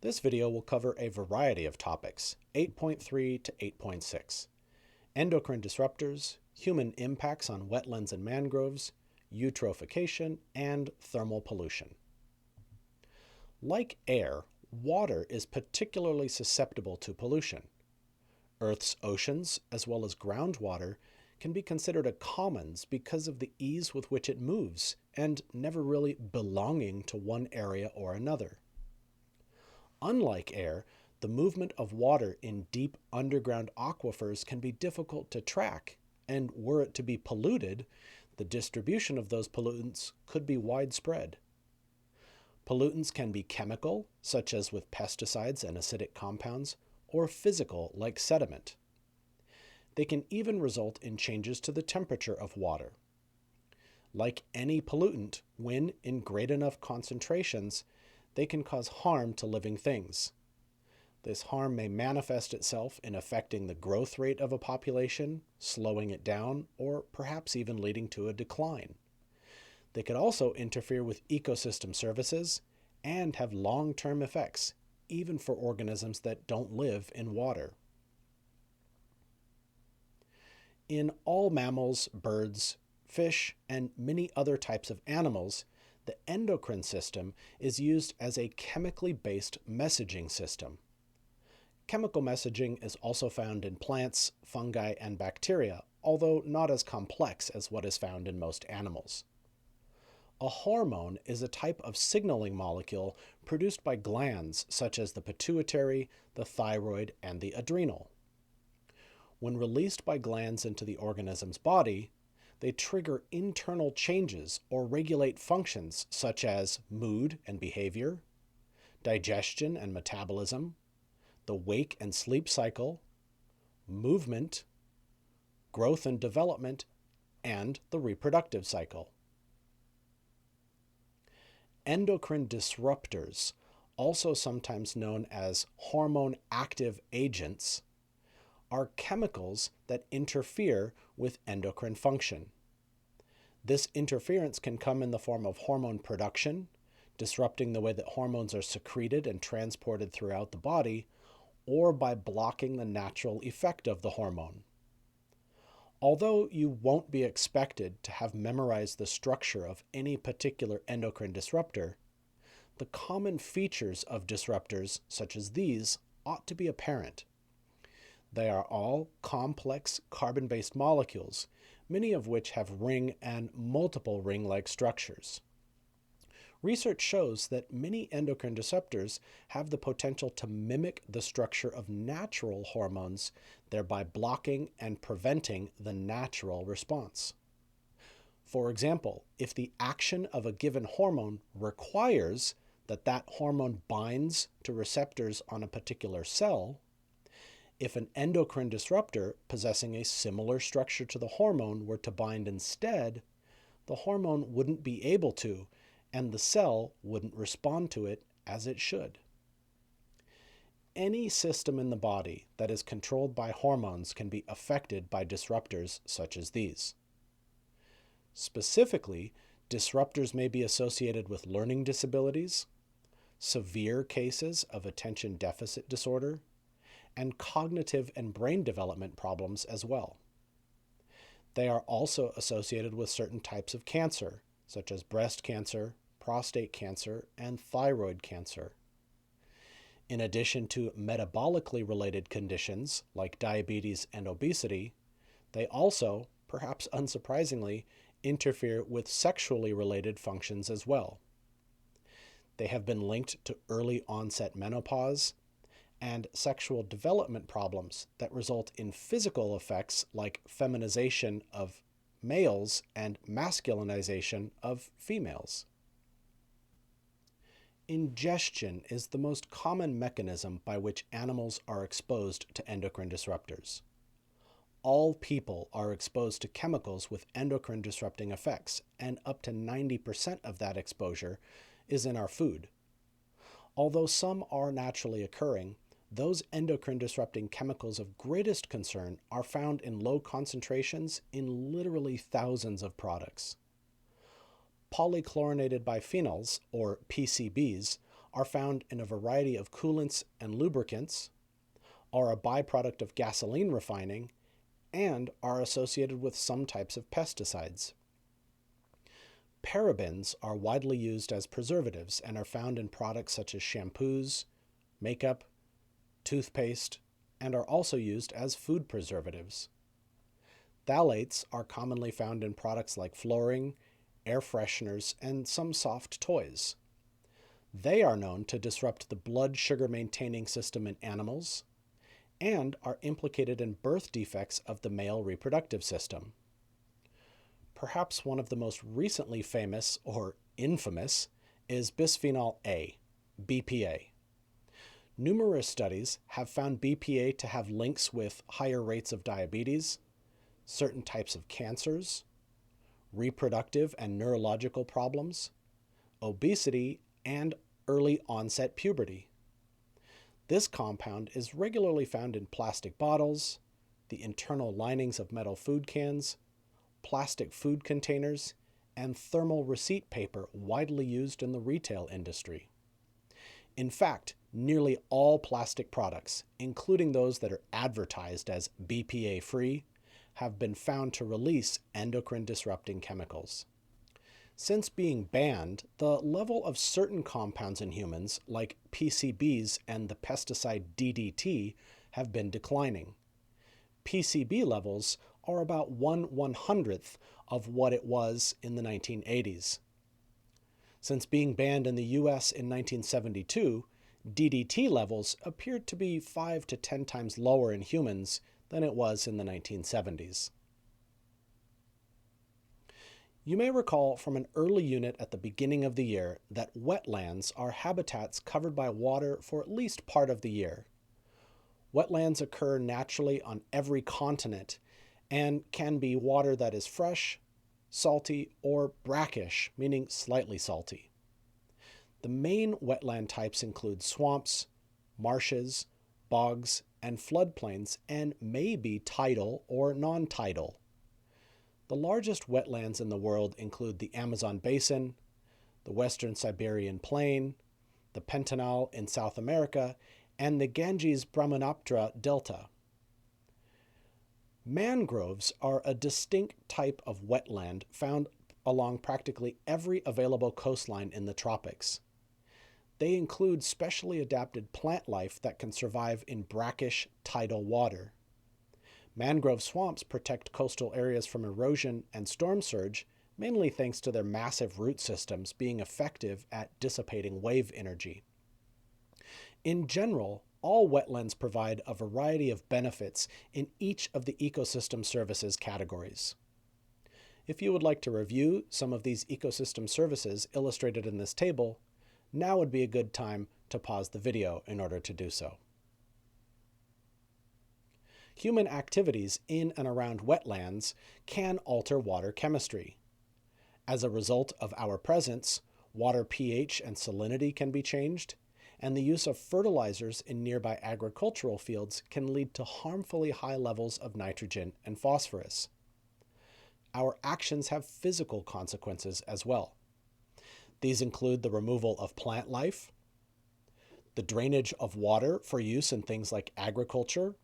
This video will cover a variety of topics, 8.3 to 8.6. Endocrine disruptors, human impacts on wetlands and mangroves, eutrophication, and thermal pollution. Like air, water is particularly susceptible to pollution. Earth's oceans, as well as groundwater, can be considered a commons because of the ease with which it moves and never really belonging to one area or another. Unlike air, the movement of water in deep underground aquifers can be difficult to track, and were it to be polluted, the distribution of those pollutants could be widespread. Pollutants can be chemical, such as with pesticides and acidic compounds, or physical, like sediment. They can even result in changes to the temperature of water. Like any pollutant, when in great enough concentrations, they can cause harm to living things. This harm may manifest itself in affecting the growth rate of a population, slowing it down, or perhaps even leading to a decline. They could also interfere with ecosystem services and have long-term effects, even for organisms that don't live in water. In all mammals, birds, fish, and many other types of animals, the endocrine system is used as a chemically based messaging system. Chemical messaging is also found in plants, fungi, and bacteria, although not as complex as what is found in most animals. A hormone is a type of signaling molecule produced by glands such as the pituitary, the thyroid, and the adrenal. When released by glands into the organism's body, they trigger internal changes or regulate functions such as mood and behavior, digestion and metabolism, the wake and sleep cycle, movement, growth and development, and the reproductive cycle. Endocrine disruptors, also sometimes known as hormone active agents, are chemicals that interfere with endocrine function. This interference can come in the form of hormone production, disrupting the way that hormones are secreted and transported throughout the body, or by blocking the natural effect of the hormone. Although you won't be expected to have memorized the structure of any particular endocrine disruptor, the common features of disruptors such as these ought to be apparent. They are all complex carbon-based molecules, many of which have ring and multiple ring-like structures. Research shows that many endocrine disruptors have the potential to mimic the structure of natural hormones, thereby blocking and preventing the natural response. For example, if the action of a given hormone requires that that hormone binds to receptors on a particular cell, if an endocrine disruptor possessing a similar structure to the hormone were to bind instead, the hormone wouldn't be able to, and the cell wouldn't respond to it as it should. Any system in the body that is controlled by hormones can be affected by disruptors such as these. Specifically, disruptors may be associated with learning disabilities, severe cases of attention deficit disorder, and cognitive and brain development problems as well. They are also associated with certain types of cancer, such as breast cancer, prostate cancer, and thyroid cancer. In addition to metabolically related conditions like diabetes and obesity, they also, perhaps unsurprisingly, interfere with sexually related functions as well. They have been linked to early onset menopause and sexual development problems that result in physical effects like feminization of males and masculinization of females. Ingestion is the most common mechanism by which animals are exposed to endocrine disruptors. All people are exposed to chemicals with endocrine disrupting effects, and up to 90% of that exposure is in our food. Although some are naturally occurring, those endocrine disrupting chemicals of greatest concern are found in low concentrations in literally thousands of products. Polychlorinated biphenyls, or PCBs, are found in a variety of coolants and lubricants, are a byproduct of gasoline refining, and are associated with some types of pesticides. Parabens are widely used as preservatives and are found in products such as shampoos, makeup, toothpaste, and are also used as food preservatives. Phthalates are commonly found in products like flooring, air fresheners, and some soft toys. They are known to disrupt the blood sugar maintaining system in animals and are implicated in birth defects of the male reproductive system. Perhaps one of the most recently famous, or infamous, is bisphenol A, BPA. Numerous studies have found BPA to have links with higher rates of diabetes, certain types of cancers, reproductive and neurological problems, obesity, and early onset puberty. This compound is regularly found in plastic bottles, the internal linings of metal food cans, plastic food containers, and thermal receipt paper widely used in the retail industry. In fact, nearly all plastic products, including those that are advertised as BPA-free, have been found to release endocrine disrupting chemicals. Since being banned, the level of certain compounds in humans, like PCBs and the pesticide DDT, have been declining. PCB levels are about 1/100th of what it was in the 1980s. Since being banned in the US in 1972, DDT levels appeared to be 5 to 10 times lower in humans than it was in the 1970s. You may recall from an early unit at the beginning of the year that wetlands are habitats covered by water for at least part of the year. Wetlands occur naturally on every continent and can be water that is fresh, salty, or brackish, meaning slightly salty. The main wetland types include swamps, marshes, bogs, and floodplains, and may be tidal or non-tidal. The largest wetlands in the world include the Amazon Basin, the Western Siberian Plain, the Pantanal in South America, and the Ganges-Brahmaputra Delta. Mangroves are a distinct type of wetland found along practically every available coastline in the tropics. They include specially adapted plant life that can survive in brackish, tidal water. Mangrove swamps protect coastal areas from erosion and storm surge, mainly thanks to their massive root systems being effective at dissipating wave energy. In general, all wetlands provide a variety of benefits in each of the ecosystem services categories. If you would like to review some of these ecosystem services illustrated in this table, now would be a good time to pause the video in order to do so. Human activities in and around wetlands can alter water chemistry. As a result of our presence, water pH and salinity can be changed, and the use of fertilizers in nearby agricultural fields can lead to harmfully high levels of nitrogen and phosphorus. Our actions have physical consequences as well. These include the removal of plant life, the drainage of water for use in things like agriculture,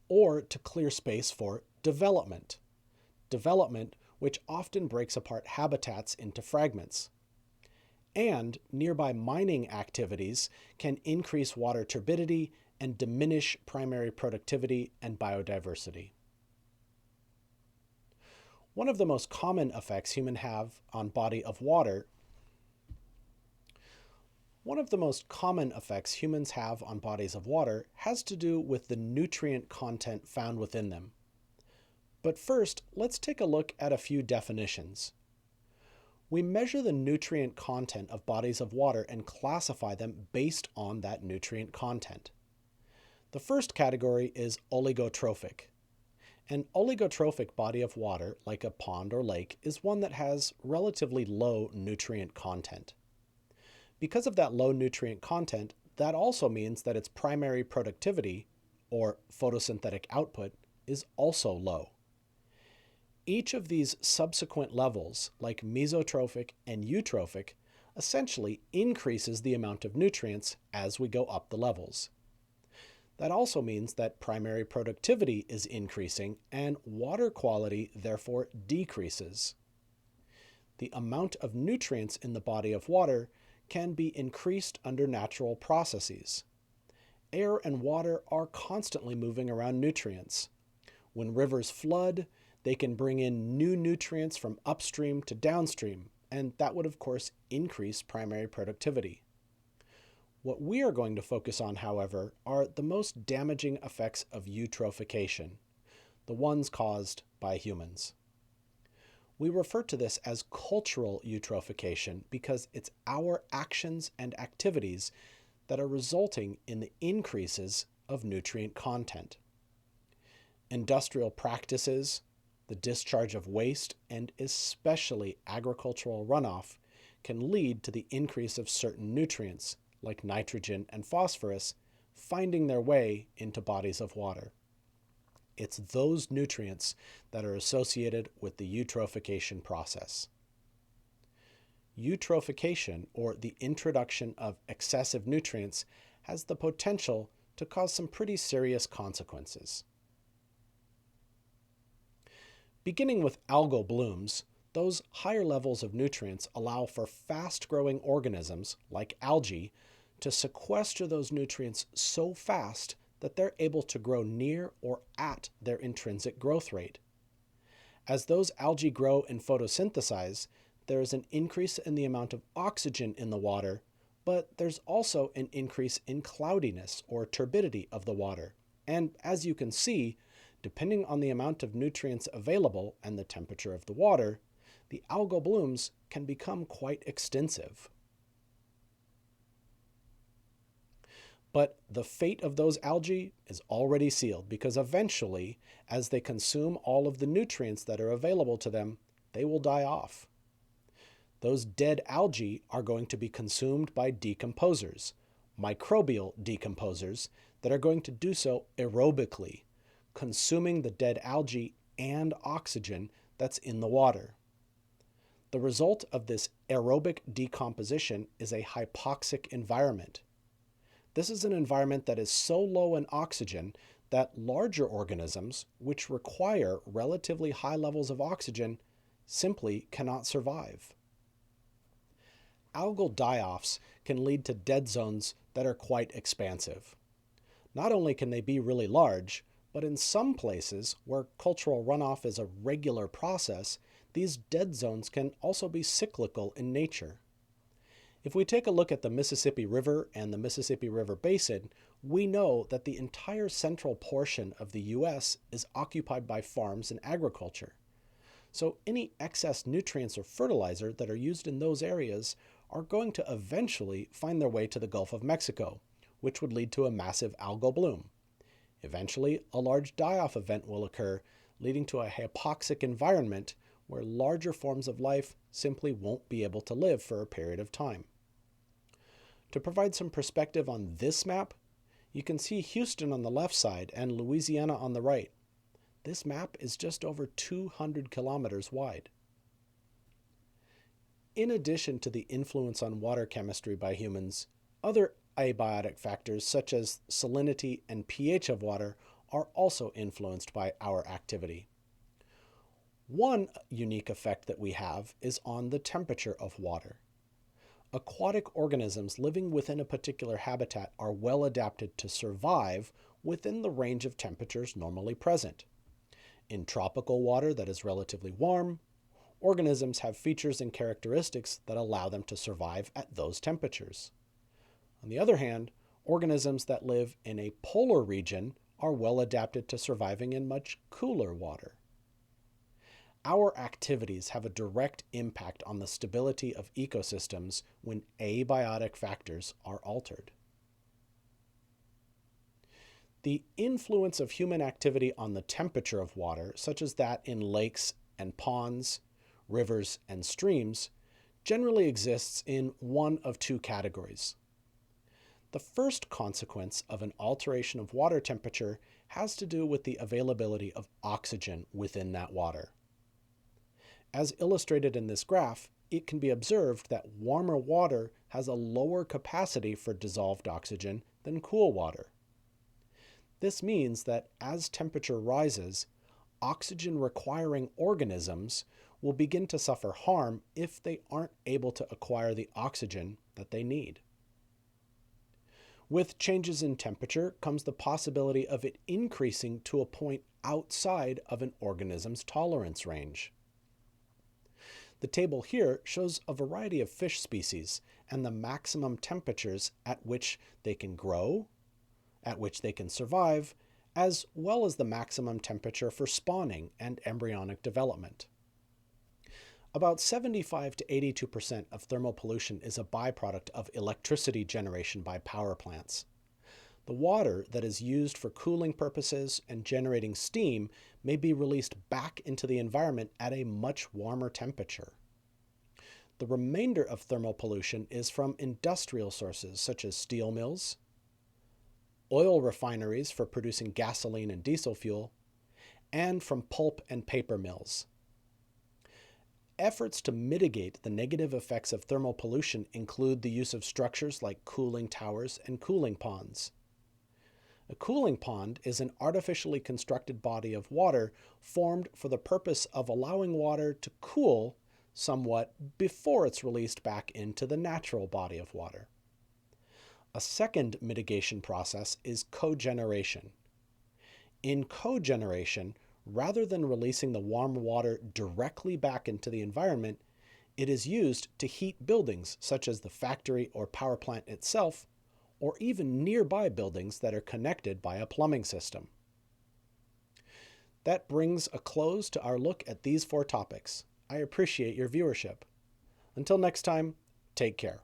or to clear space for development. Development which often breaks apart habitats into fragments. And nearby mining activities can increase water turbidity and diminish primary productivity and biodiversity. One of the most common effects humans have on bodies of water has to do with the nutrient content found within them. But first, let's take a look at a few definitions. We measure the nutrient content of bodies of water and classify them based on that nutrient content. The first category is oligotrophic. An oligotrophic body of water, like a pond or lake, is one that has relatively low nutrient content. Because of that low nutrient content, that also means that its primary productivity, or photosynthetic output, is also low. Each of these subsequent levels, like mesotrophic and eutrophic, essentially increases the amount of nutrients as we go up the levels. That also means that primary productivity is increasing and water quality therefore decreases. The amount of nutrients in the body of water can be increased under natural processes. Air and water are constantly moving around nutrients. When rivers flood, they can bring in new nutrients from upstream to downstream, and that would of course increase primary productivity. What we are going to focus on, however, are the most damaging effects of eutrophication, the ones caused by humans. We refer to this as cultural eutrophication because it's our actions and activities that are resulting in the increases of nutrient content. Industrial practices, the discharge of waste, and especially agricultural runoff can lead to the increase of certain nutrients, like nitrogen and phosphorus, finding their way into bodies of water. It's those nutrients that are associated with the eutrophication process. Eutrophication, or the introduction of excessive nutrients, has the potential to cause some pretty serious consequences. Beginning with algal blooms, those higher levels of nutrients allow for fast-growing organisms, like algae, to sequester those nutrients so fast that they're able to grow near or at their intrinsic growth rate. As those algae grow and photosynthesize, there is an increase in the amount of oxygen in the water, but there's also an increase in cloudiness or turbidity of the water. And as you can see, depending on the amount of nutrients available and the temperature of the water, the algal blooms can become quite extensive. But the fate of those algae is already sealed because eventually, as they consume all of the nutrients that are available to them, they will die off. Those dead algae are going to be consumed by decomposers, microbial decomposers, that are going to do so aerobically, consuming the dead algae and oxygen that's in the water. The result of this aerobic decomposition is a hypoxic environment. This is an environment that is so low in oxygen that larger organisms, which require relatively high levels of oxygen, simply cannot survive. Algal die-offs can lead to dead zones that are quite expansive. Not only can they be really large, but in some places where cultural runoff is a regular process, these dead zones can also be cyclical in nature. If we take a look at the Mississippi River and the Mississippi River Basin, we know that the entire central portion of the U.S. is occupied by farms and agriculture. So any excess nutrients or fertilizer that are used in those areas are going to eventually find their way to the Gulf of Mexico, which would lead to a massive algal bloom. Eventually, a large die-off event will occur, leading to a hypoxic environment where larger forms of life simply won't be able to live for a period of time. To provide some perspective on this map, you can see Houston on the left side and Louisiana on the right. This map is just over 200 kilometers wide. In addition to the influence on water chemistry by humans, other abiotic factors such as salinity and pH of water are also influenced by our activity. One unique effect that we have is on the temperature of water. Aquatic organisms living within a particular habitat are well adapted to survive within the range of temperatures normally present. In tropical water that is relatively warm, organisms have features and characteristics that allow them to survive at those temperatures. On the other hand, organisms that live in a polar region are well adapted to surviving in much cooler water. Our activities have a direct impact on the stability of ecosystems when abiotic factors are altered. The influence of human activity on the temperature of water, such as that in lakes and ponds, rivers and streams, generally exists in one of two categories. The first consequence of an alteration of water temperature has to do with the availability of oxygen within that water. As illustrated in this graph, it can be observed that warmer water has a lower capacity for dissolved oxygen than cool water. This means that as temperature rises, oxygen-requiring organisms will begin to suffer harm if they aren't able to acquire the oxygen that they need. With changes in temperature comes the possibility of it increasing to a point outside of an organism's tolerance range. The table here shows a variety of fish species and the maximum temperatures at which they can grow, at which they can survive, as well as the maximum temperature for spawning and embryonic development. About 75 to 82% of thermal pollution is a byproduct of electricity generation by power plants. The water that is used for cooling purposes and generating steam may be released back into the environment at a much warmer temperature. The remainder of thermal pollution is from industrial sources such as steel mills, oil refineries for producing gasoline and diesel fuel, and from pulp and paper mills. Efforts to mitigate the negative effects of thermal pollution include the use of structures like cooling towers and cooling ponds. A cooling pond is an artificially constructed body of water formed for the purpose of allowing water to cool somewhat before it's released back into the natural body of water. A second mitigation process is cogeneration. In cogeneration, rather than releasing the warm water directly back into the environment, it is used to heat buildings such as the factory or power plant itself, or even nearby buildings that are connected by a plumbing system. That brings a close to our look at these 4 topics. I appreciate your viewership. Until next time, take care.